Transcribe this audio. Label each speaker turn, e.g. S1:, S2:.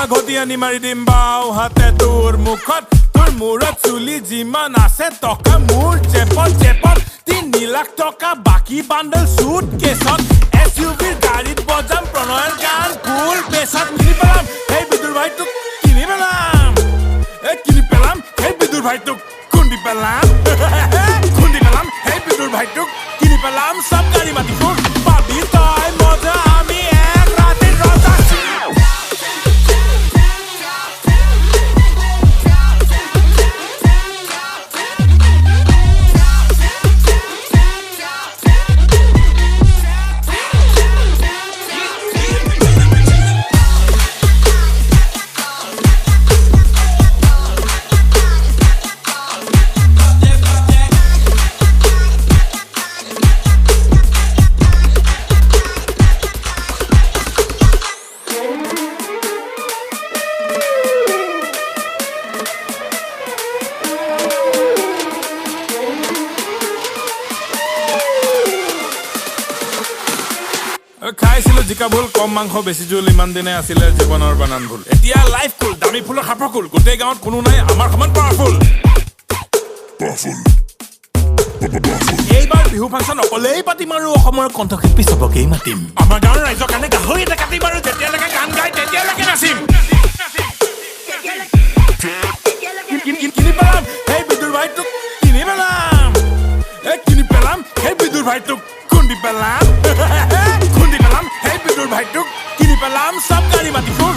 S1: ঘটি আনি মাৰি দিম বাও হাতে তোৰ মুখত তোৰ মূৰত চুলি যিমান আছে টকা মোৰ জেপত 3 লাখ টকা বাকী বান্ডল সুট কেছত এছইউভিৰ গাড়ীত বজাম প্ৰণয়ৰ গান ফুল বেছত কিনি পেলাম সেই বিদুৰ ভাইটোক কিনি পেলাম সেই বিদুৰ ভাইটোক খুন্দি পেলাম সেই বিদুৰ ভাইটোক কিনি পেলাম সব গাড়ী মাতি ফুল পাবি তই মজা আমি এক ৰাতিৰ ৰজা খাইছিলো জিকা ভুল কম মাংস বেছি জোল ইমান দিনে আছিলে জীৱনৰ বানান ভুল এতিয়া লাইফ কুল দামী ফুলৰ খাপৰ কুল গোটেই গাঁৱত কোনো নাই আমাৰ সমান পাৱাৰফুল এইবাৰ বিহু ফাংচন অকলেই পাতিম আৰু অসমৰ কণ্ঠশিল্পী চবকেই মাতিম আমাৰ গাঁৱৰ ৰাইজৰ কাৰণে গাহৰি এটা কাটিম আৰু যেতিয়ালৈকে গান গাই তেতিয়ালৈকে নাচিম কিনি পেলাম সেই বিদুৰ ভাইটোক কিনি পেলাম সেই বিদুৰ ভাইটোক খুন্দি পেলাম সেই বিদুৰ ভাইটোক কিনি পেলাম সব গাড়ী মাতি ফুল